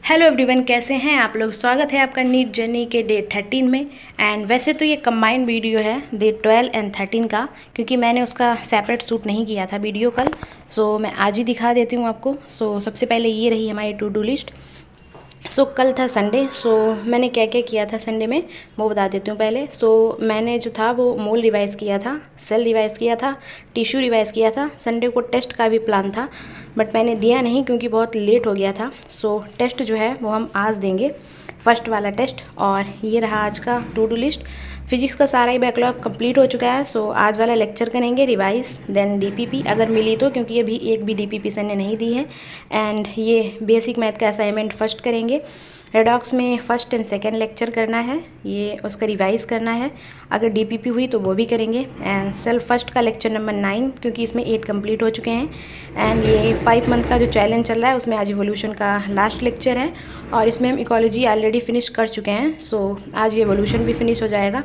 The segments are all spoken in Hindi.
हेलो एवरीवन, कैसे हैं आप लोग। स्वागत है आपका नीट जर्नी के डे 13 में। एंड वैसे तो ये कंबाइंड वीडियो है डे 12 एंड 13 का, क्योंकि मैंने उसका सेपरेट शूट नहीं किया था वीडियो कल। सो मैं आज ही दिखा देती हूँ आपको। सो सबसे पहले ये रही हमारी टू डू लिस्ट। कल था संडे। मैंने क्या क्या किया था संडे में वो बता देती हूँ पहले। मैंने जो था वो मोल रिवाइज़ किया था, सेल रिवाइज़ किया था, टिश्यू रिवाइज़ किया था। संडे को टेस्ट का भी प्लान था बट मैंने दिया नहीं क्योंकि बहुत लेट हो गया था। टेस्ट जो है वो हम आज देंगे, फर्स्ट वाला टेस्ट। और ये रहा आज का टू डू लिस्ट। फिजिक्स का सारा ही बैकलॉग कंप्लीट हो चुका है। आज वाला लेक्चर करेंगे रिवाइज, देन डीपीपी अगर मिली तो, क्योंकि अभी एक भी डीपीपी सर ने नहीं दी है। एंड ये बेसिक मैथ का असाइनमेंट फर्स्ट करेंगे। रेडॉक्स में फर्स्ट एंड सेकेंड लेक्चर करना है, ये उसका रिवाइज़ करना है। अगर डीपीपी हुई तो वो भी करेंगे। एंड सेल्फ फर्स्ट का लेक्चर नंबर 9, क्योंकि इसमें 8 कंप्लीट हो चुके हैं। एंड ये 5 मंथ का जो चैलेंज चल रहा है उसमें आज इवोल्यूशन का लास्ट लेक्चर है और इसमें हम इकोलॉजी ऑलरेडी फिनिश कर चुके हैं। आज ये इवोल्यूशन भी फिनिश हो जाएगा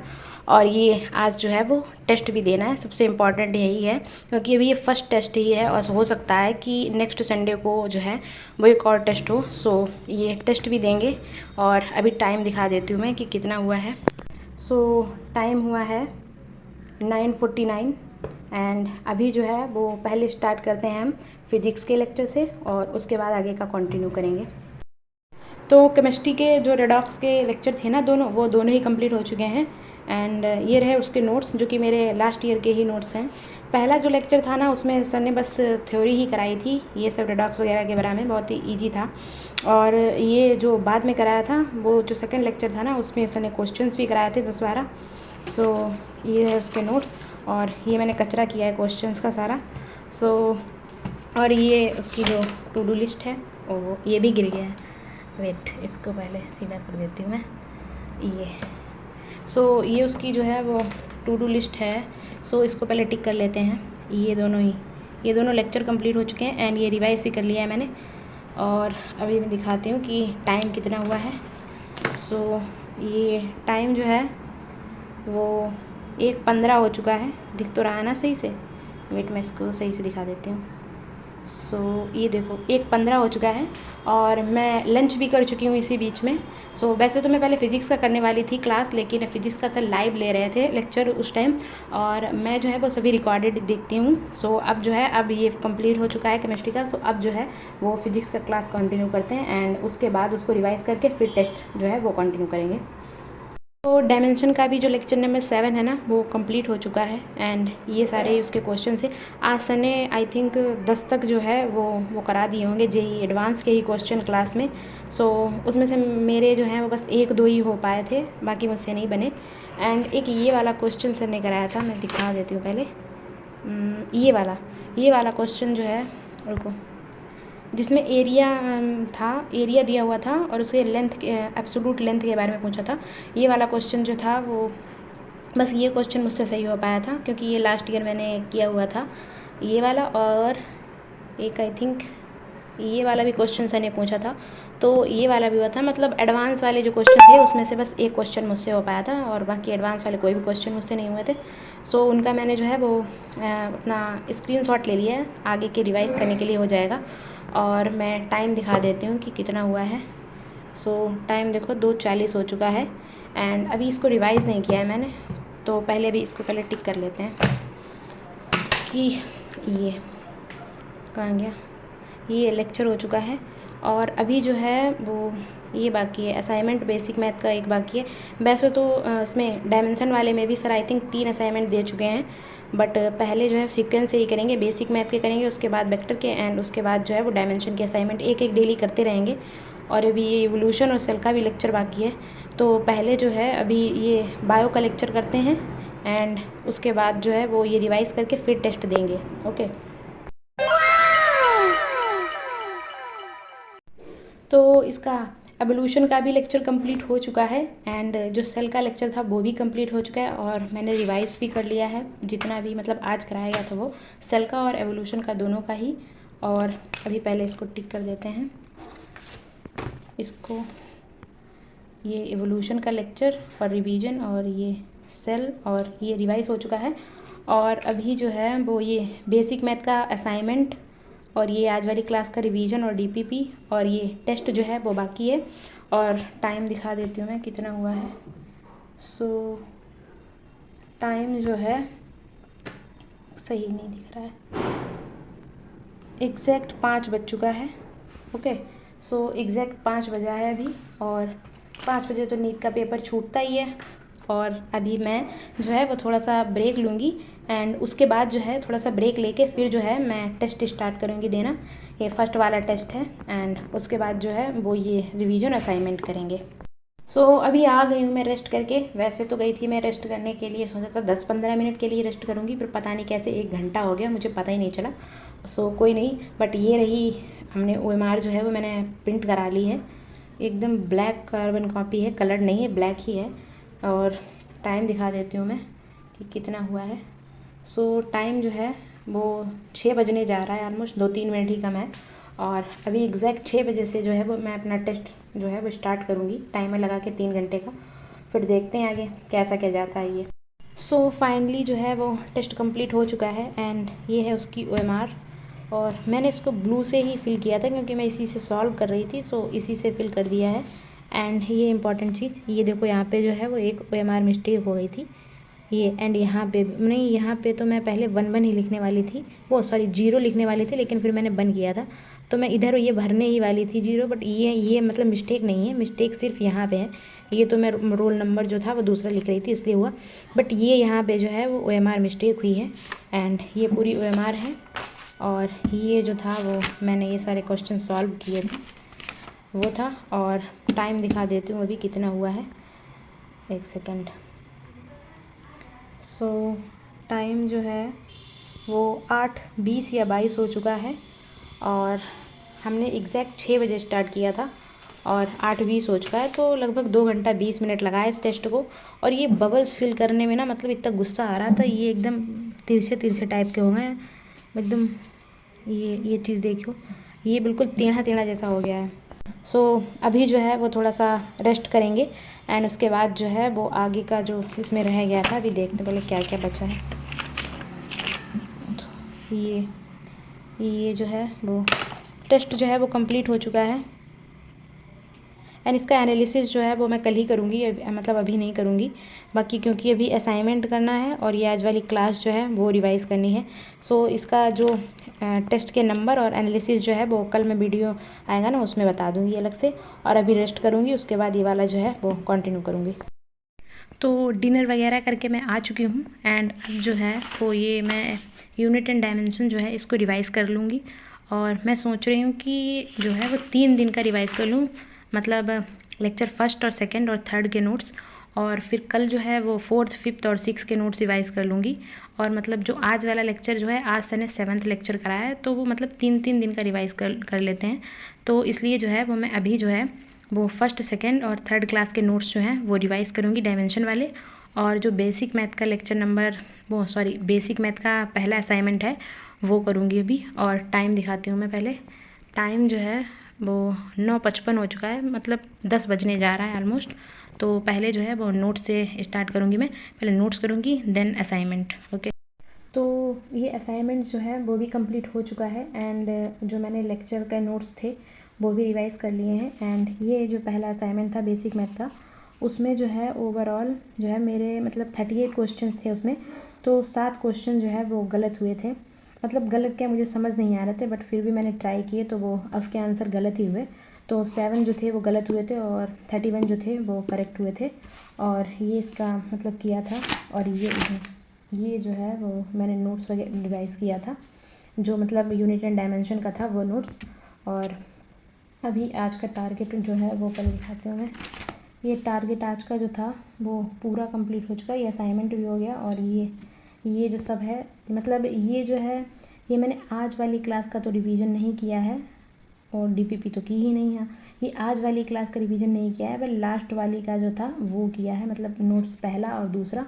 और ये आज जो है वो टेस्ट भी देना है। सबसे इम्पॉर्टेंट यही है क्योंकि अभी ये फर्स्ट टेस्ट ही है और हो सकता है कि नेक्स्ट संडे को जो है वो एक और टेस्ट हो। ये टेस्ट भी देंगे। और अभी टाइम दिखा देती हूँ मैं कि कितना हुआ है। टाइम हुआ है 9:49 एंड अभी जो है वो पहले स्टार्ट करते हैं हम फिजिक्स के लेक्चर से और उसके बाद आगे का कंटिन्यू करेंगे। तो केमिस्ट्री के जो रेडॉक्स के लेक्चर थे ना वो दोनों ही कंप्लीट हो चुके हैं। एंड ये रहे उसके नोट्स, जो कि मेरे लास्ट ईयर के ही नोट्स हैं। पहला जो लेक्चर था ना उसमें सर ने बस थ्योरी ही कराई थी, ये सब रेडॉक्स वगैरह के बारे में, बहुत ही ईजी था। और ये जो बाद में कराया था वो जो सेकंड लेक्चर था ना उसमें सर ने क्वेश्चंस भी कराए थे 10-12। ये है उसके नोट्स और ये मैंने कचरा किया है क्वेश्चंस का सारा। और ये उसकी जो टू डू लिस्ट है वो ये भी गिर गया है। वेट, इसको पहले सीधा कर देती हूँ मैं। ये उसकी जो है वो टू डू लिस्ट है। इसको पहले टिक कर लेते हैं। ये दोनों लेक्चर कंप्लीट हो चुके हैं एंड ये रिवाइज़ भी कर लिया है मैंने। और अभी मैं दिखाती हूँ कि टाइम कितना हुआ है। ये टाइम जो है वो 1:15 हो चुका है। दिख तो रहा है ना सही से? वेट, मैं इसको सही से दिखा देती हूँ। ये देखो 1:15 हो चुका है और मैं लंच भी कर चुकी हूँ इसी बीच में। वैसे तो मैं पहले फ़िज़िक्स का करने वाली थी क्लास, लेकिन फ़िज़िक्स का सर लाइव ले रहे थे लेक्चर उस टाइम और मैं जो है वो सभी रिकॉर्डेड देखती हूँ। अब जो है अब ये कंप्लीट हो चुका है केमिस्ट्री का। अब जो है वो फ़िज़िक्स का क्लास कंटिन्यू करते हैं एंड उसके बाद उसको रिवाइज़ करके फिर टेस्ट जो है वो कंटिन्यू करेंगे। डायमेंशन का भी जो लेक्चर नंबर 7 है ना वो कंप्लीट हो चुका है एंड ये सारे उसके क्वेश्चन से आज सर ने आई थिंक 10 तक जो है वो करा दिए होंगे, जेई एडवांस के ही क्वेश्चन क्लास में। उसमें से मेरे जो हैं वो बस 1-2 ही हो पाए थे, बाकी मुझसे नहीं बने। एंड एक ये वाला क्वेश्चन सर ने कराया था, मैं दिखा देती हूँ पहले। ये वाला क्वेश्चन जो है, रुको, जिसमें एरिया दिया हुआ था और उसे लेंथ, एब्सोल्यूट लेंथ के बारे में पूछा था। ये वाला क्वेश्चन जो था वो बस ये क्वेश्चन मुझसे सही हो पाया था क्योंकि ये लास्ट ईयर मैंने किया हुआ था ये वाला। और एक आई थिंक ये वाला भी क्वेश्चन सर ने पूछा था, तो ये वाला भी हुआ था। मतलब एडवांस वाले जो क्वेश्चन थे उसमें से बस एक क्वेश्चन मुझसे हो पाया था और बाकी एडवांस वाले कोई भी क्वेश्चन मुझसे नहीं हुए थे। उनका मैंने जो है वो अपना स्क्रीनशॉट ले लिया है, आगे के रिवाइज़ करने के लिए हो जाएगा। और मैं टाइम दिखा देती हूँ कि कितना हुआ है। टाइम देखो 2:40 हो चुका है एंड अभी इसको रिवाइज़ नहीं किया है मैंने, तो पहले इसको टिक कर लेते हैं कि ये कहाँ गया। ये लेक्चर हो चुका है और अभी जो है वो ये बाकी है असाइनमेंट, बेसिक मैथ का एक बाकी है। वैसे तो इसमें डायमेंशन वाले में भी सर आई थिंक 3 असाइनमेंट दे चुके हैं, बट पहले जो है सीक्वेंस से ही करेंगे, बेसिक मैथ के करेंगे, उसके बाद वेक्टर के एंड उसके बाद जो है वो डायमेंशन के असाइनमेंट एक डेली करते रहेंगे। और अभी ये इवोल्यूशन और सेल का भी लेक्चर बाकी है, तो पहले जो है अभी ये बायो का लेक्चर करते हैं एंड उसके बाद जो है वो ये रिवाइज़ करके फिर टेस्ट देंगे। ओके, तो इसका एवोल्यूशन का भी लेक्चर कंप्लीट हो चुका है एंड जो सेल का लेक्चर था वो भी कंप्लीट हो चुका है और मैंने रिवाइज़ भी कर लिया है जितना भी मतलब आज कराया गया था वो सेल का और एवोल्यूशन का दोनों का ही। और अभी पहले इसको टिक कर देते हैं, इसको ये एवोल्यूशन का लेक्चर और रिवीजन और ये सेल और ये रिवाइज़ हो चुका है। और अभी जो है वो ये बेसिक मैथ का असाइनमेंट और ये आज वाली क्लास का रिवीजन और डीपीपी, और ये टेस्ट जो है वो बाकी है। और टाइम दिखा देती हूँ मैं कितना हुआ है। सो टाइम जो है सही नहीं दिख रहा है, एग्जैक्ट 5 बज चुका है। ओके, सो एग्जैक्ट 5 बजा है अभी, और 5 बजे तो नीट का पेपर छूटता ही है। और अभी मैं जो है वो थोड़ा सा ब्रेक लूँगी, एंड उसके बाद जो है थोड़ा सा ब्रेक लेके फिर जो है मैं टेस्ट स्टार्ट करूँगी देना। ये फर्स्ट वाला टेस्ट है, एंड उसके बाद जो है वो ये रिवीजन असाइनमेंट करेंगे। सो अभी आ गई हूँ मैं रेस्ट करके। वैसे तो गई थी मैं रेस्ट करने के लिए, सोचा था 10-15 मिनट के लिए रेस्ट करूँगी, फिर पता नहीं कैसे 1 घंटा हो गया, मुझे पता ही नहीं चला। सो कोई नहीं, बट ये रही, हमने OMR जो है वो मैंने प्रिंट करा ली है। एकदम ब्लैक कार्बन कॉपी है, कलर नहीं है, ब्लैक ही है। और टाइम दिखा देती हूँ मैं कि कितना हुआ है। सो टाइम जो है वो 6 बजने जा रहा है, ऑलमोस्ट 2-3 मिनट ही कम है। और अभी एग्जैक्ट 6 बजे से जो है वो मैं अपना टेस्ट जो है वो स्टार्ट करूँगी, टाइमर लगा के 3 घंटे का। फिर देखते हैं आगे कैसा क्या जाता है ये। सो फाइनली जो है वो टेस्ट कंप्लीट हो चुका है, एंड ये है उसकी OMR। और मैंने इसको ब्लू से ही फिल किया था क्योंकि मैं इसी से सॉल्व कर रही थी, सो इसी से फिल कर दिया है। एंड ये इंपॉर्टेंट चीज़, ये देखो यहाँ पे जो है वो एक OMR मिस्टेक हो गई थी ये, एंड यहाँ पे नहीं, यहाँ पे तो मैं पहले 1-1 ही लिखने वाली थी, वो सॉरी 0 लिखने वाली थी, लेकिन फिर मैंने 1 किया था, तो मैं इधर ये भरने ही वाली थी 0, बट ये मतलब मिस्टेक नहीं है, मिस्टेक सिर्फ यहाँ पे है। ये तो मैं रोल नंबर जो था वो दूसरा लिख रही थी इसलिए हुआ, बट ये यहाँ पे जो है वो OMR मिस्टेक हुई है। एंड ये पूरी OMR है, और ये जो था वो मैंने ये सारे क्वेश्चन सॉल्व किए थे वो था। और टाइम दिखा देती हूँ अभी कितना हुआ है, 1 सेकेंड। सो टाइम जो है वो 8:20 या 22 हो चुका है, और हमने एग्जैक्ट 6 बजे स्टार्ट किया था, और 8:20 हो चुका है, तो लगभग 2 घंटा 20 मिनट लगा है इस टेस्ट को। और ये बबल्स फिल करने में ना, मतलब इतना गुस्सा आ रहा था, ये एकदम तिरछे टाइप के हो गए हैं एकदम। ये चीज़ देखो, ये बिल्कुल टेढ़ा टेढ़ा जैसा हो गया है। सो अभी जो है वो थोड़ा सा रेस्ट करेंगे, एंड उसके बाद जो है वो आगे का जो इसमें रह गया था, अभी देखते पहले क्या क्या बचा है। तो ये जो है वो टेस्ट जो है वो कंप्लीट हो चुका है, एंड इसका एनालिसिस जो है वो मैं कल ही करूँगी, मतलब अभी नहीं करूँगी बाकी, क्योंकि अभी असाइनमेंट करना है और ये आज वाली क्लास जो है वो रिवाइज़ करनी है। सो इसका जो टेस्ट के नंबर और एनालिसिस जो है वो कल मैं वीडियो आएगा ना उसमें बता दूँगी अलग से। और अभी रेस्ट करूँगी, उसके बाद ये वाला जो है वो कंटिन्यू करूँगी। तो डिनर वगैरह करके मैं आ चुकी हूँ, एंड अब जो है वो ये मैं यूनिट एंड डायमेंशन जो है इसको रिवाइज़ कर लूँगी। और मैं सोच रही हूँ कि जो है वो 3 दिन का रिवाइज़ कर लूँ, मतलब लेक्चर 1st और 2nd और 3rd के नोट्स, और फिर कल जो है वो 4th 5th और 6th के नोट्स रिवाइज़ कर लूँगी। और मतलब जो आज वाला लेक्चर जो है, आज सर ने 7th लेक्चर कराया है, तो वो मतलब 3-3 दिन का रिवाइज़ कर लेते हैं। तो इसलिए जो है वो मैं अभी जो है वो 1st 2nd और 3rd क्लास के नोट्स जो हैं वो रिवाइज़ करूँगी डायमेंशन वाले। और जो बेसिक मैथ का लेक्चर नंबर बेसिक मैथ का पहला असाइनमेंट है वो करूँगी अभी। और टाइम दिखाती हूँ मैं पहले, टाइम जो है वो 9:55 हो चुका है, मतलब 10 बजने जा रहा है ऑलमोस्ट। तो पहले जो है वो नोट्स से स्टार्ट करूँगी मैं, पहले नोट्स करूँगी देन असाइनमेंट। ओके, तो ये असाइनमेंट जो है वो भी कंप्लीट हो चुका है, एंड जो मैंने लेक्चर का नोट्स थे वो भी रिवाइज़ कर लिए हैं। एंड ये जो पहला असाइनमेंट था बेसिक मैथ का, उसमें जो है ओवरऑल जो है मेरे मतलब 38 क्वेश्चन थे उसमें, तो 7 क्वेश्चन जो है वो गलत हुए थे। मतलब गलत क्या, मुझे समझ नहीं आ रहे थे, बट फिर भी मैंने ट्राई किए तो वो उसके आंसर गलत ही हुए। तो 7 जो थे वो गलत हुए थे, और 31 जो थे वो करेक्ट हुए थे। और ये इसका मतलब किया था। और ये जो है वो मैंने नोट्स वगैरह रिवाइज़ किया था, जो मतलब यूनिट एंड डायमेंशन का था वो नोट्स। और अभी आज का टारगेट जो है वो कल दिखाती हूँ मैं। ये टारगेट आज का जो था वो पूरा कंप्लीट हो चुका है, ये असाइनमेंट भी हो गया। और ये जो सब है, मतलब ये जो है ये मैंने आज वाली क्लास का तो रिवीजन नहीं किया है, और डीपीपी तो की ही नहीं है। ये आज वाली क्लास का रिवीजन नहीं किया है, पर लास्ट वाली का जो था वो किया है, मतलब नोट्स पहला और दूसरा।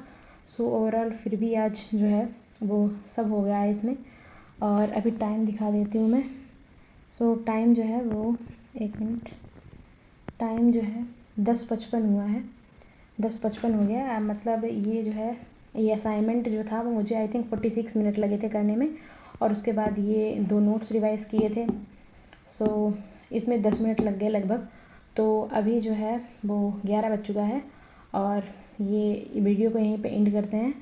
सो ओवरऑल फिर भी आज जो है वो सब हो गया है इसमें। और अभी टाइम दिखा देती हूँ मैं। सो टाइम जो है वो 1 मिनट, टाइम जो है 10:55 हुआ है, 10:55 हो गया। मतलब ये जो है ये असाइनमेंट जो था वो मुझे आई थिंक 46 मिनट लगे थे करने में, और उसके बाद ये 2 नोट्स रिवाइज़ किए थे। सो इसमें 10 मिनट लग गए लगभग। तो अभी जो है वो 11 बज चुका है और ये वीडियो को यहीं पे एंड करते हैं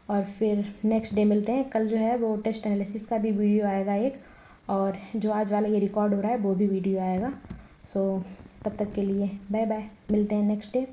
और फिर नेक्स्ट डे मिलते हैं। कल जो है वो टेस्ट एनालिसिस का भी वीडियो आएगा एक, और जो आज वाला ये रिकॉर्ड हो रहा है वो भी वीडियो आएगा। सो तब तक के लिए बाय बाय, मिलते हैं नेक्स्ट डे।